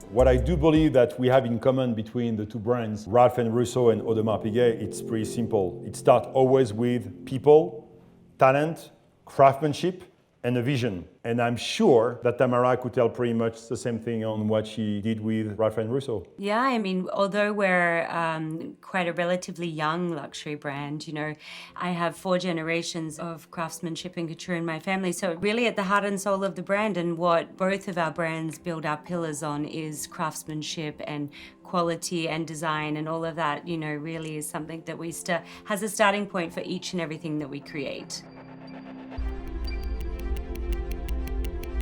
What I do believe that we have in common between the two brands, Ralph&Russo and Audemars Piguet, it's pretty simple. It starts always with people, talent, craftsmanship, and a vision. And I'm sure that Tamara could tell pretty much the same thing on what she did with Ralph&Russo. Yeah, I mean, although we're quite a relatively young luxury brand, you know, I have 4 generations of craftsmanship and couture in my family. So really at the heart and soul of the brand, and what both of our brands build our pillars on, is craftsmanship and quality and design, and all of that, you know, really is something that has a starting point for each and everything that we create.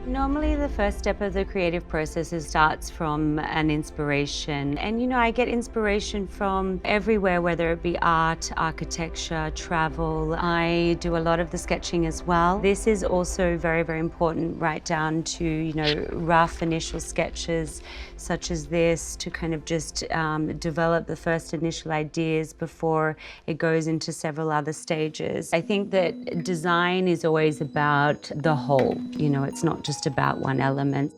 Normally the first step of the creative process starts from an inspiration. And you know, I get inspiration from everywhere, whether it be art, architecture, travel. I do a lot of the sketching as well. This is also very, very important, right down to, you know, rough initial sketches such as this, to kind of just develop the first initial ideas before it goes into several other stages. I think that design is always about the whole, you know, it's not just about one element.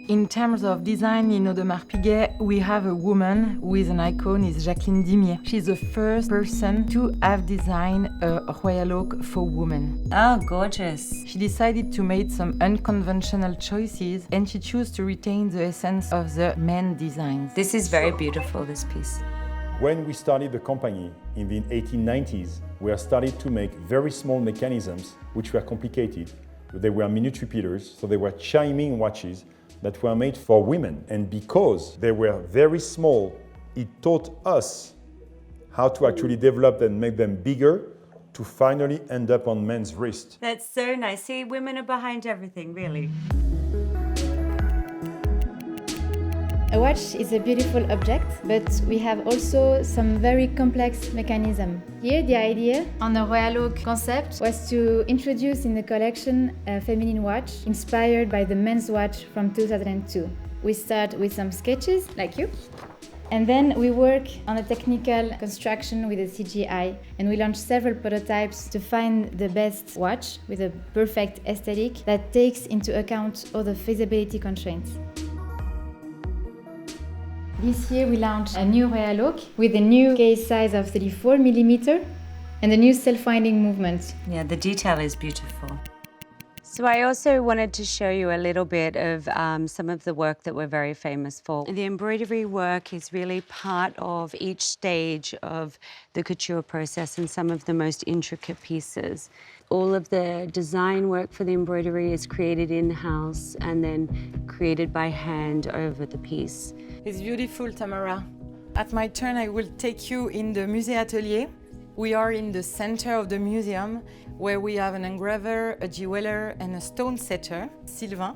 In terms of design in Audemars Piguet, we have a woman who is an icon, is Jacqueline Dimier. She's the first person to have designed a royal oak for women. Oh, gorgeous. She decided to make some unconventional choices, and she chose to retain the essence of the men designs. This is very beautiful, this piece. When we started the company in the 1890s, we started to make very small mechanisms which were complicated. They were minute repeaters, so they were chiming watches that were made for women. And because they were very small, it taught us how to actually develop and make them bigger to finally end up on men's wrist. That's so nice. See, women are behind everything, really. A watch is a beautiful object, but we have also some very complex mechanism. Here, the idea on the Royal Oak concept was to introduce in the collection a feminine watch inspired by the men's watch from 2002. We start with some sketches, like you, and then we work on a technical construction with a CGI, and we launch several prototypes to find the best watch with a perfect aesthetic that takes into account all the feasibility constraints. This year we launched a new Royal Oak with a new case size of 34mm and a new self-winding movement. Yeah, the detail is beautiful. So I also wanted to show you a little bit of some of the work that we're very famous for. The embroidery work is really part of each stage of the couture process and some of the most intricate pieces. All of the design work for the embroidery is created in-house and then created by hand over the piece. It's beautiful, Tamara. At my turn, I will take you in the Musée Atelier. We are in the center of the museum, where we have an engraver, a jeweler, and a stone setter, Sylvain.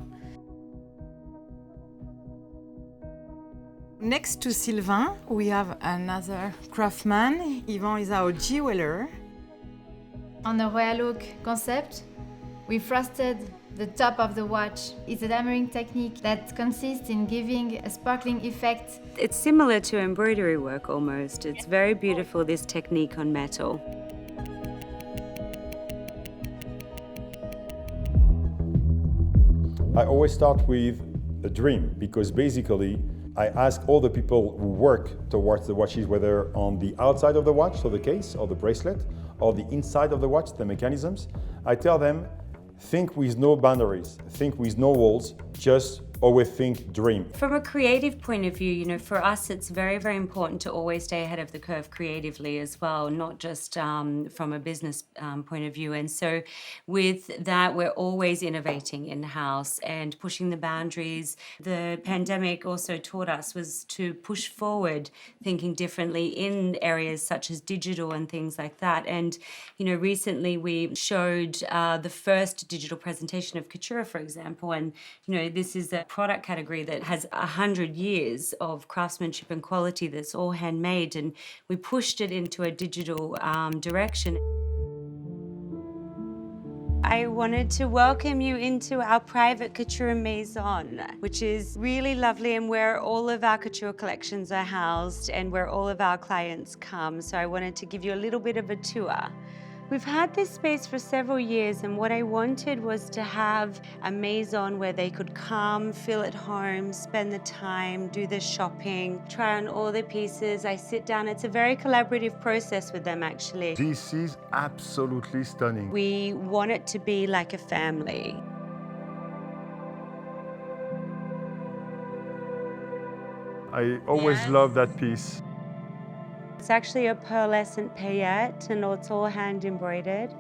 Next to Sylvain, we have another craftsman. Yvan is our jeweler. On the Royal Oak concept, we frosted the top of the watch. It's a dammering technique that consists in giving a sparkling effect. It's similar to embroidery work almost. It's very beautiful, this technique on metal. I always start with a dream, because basically I ask all the people who work towards the watches, whether on the outside of the watch, so the case or the bracelet, or the inside of the watch, the mechanisms, I tell them, think with no boundaries, think with no walls, just always think dream. From a creative point of view, you know, for us, it's very, very important to always stay ahead of the curve creatively as well, not just from a business point of view. And so with that, we're always innovating in-house and pushing the boundaries. The pandemic also taught us was to push forward, thinking differently in areas such as digital and things like that. And, you know, recently we showed the first digital presentation of couture, for example, and, you know, this is a product category that has 100 years of craftsmanship and quality that's all handmade, and we pushed it into a digital direction. I wanted to welcome you into our private couture maison, which is really lovely and where all of our couture collections are housed and where all of our clients come. So I wanted to give you a little bit of a tour. We've had this space for several years, and what I wanted was to have a maison where they could come, feel at home, spend the time, do the shopping, try on all the pieces. I sit down. It's a very collaborative process with them, actually. This is absolutely stunning. We want it to be like a family. I always Yes. love that piece. It's actually a pearlescent paillette, and it's all hand embroidered.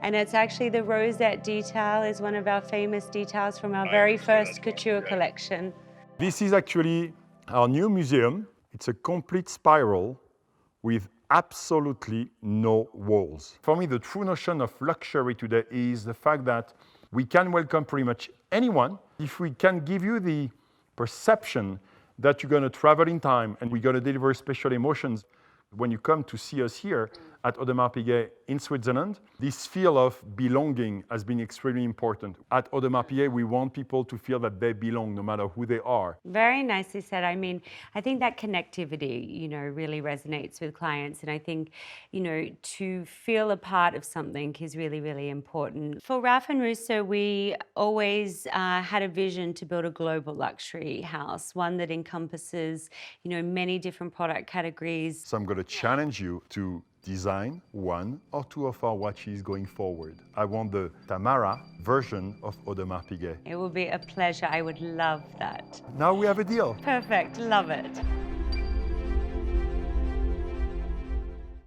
And it's actually the rosette detail is one of our famous details from our very first couture collection. This is actually our new museum. It's a complete spiral with absolutely no walls. For me, the true notion of luxury today is the fact that we can welcome pretty much anyone if we can give you the perception that you're going to travel in time and we're going to deliver special emotions. When you come to see us here at Audemars Piguet in Switzerland, this feel of belonging has been extremely important. At Audemars Piguet, we want people to feel that they belong no matter who they are. Very nicely said. I mean, I think that connectivity, really resonates with clients. And I think, to feel a part of something is really, really important. For Ralph&Russo, we always had a vision to build a global luxury house, one that encompasses, many different product categories. So I'm going to challenge you to design one or two of our watches going forward. I want the Tamara version of Audemars Piguet. It will be a pleasure. I would love that. Now we have a deal. Perfect. Love it.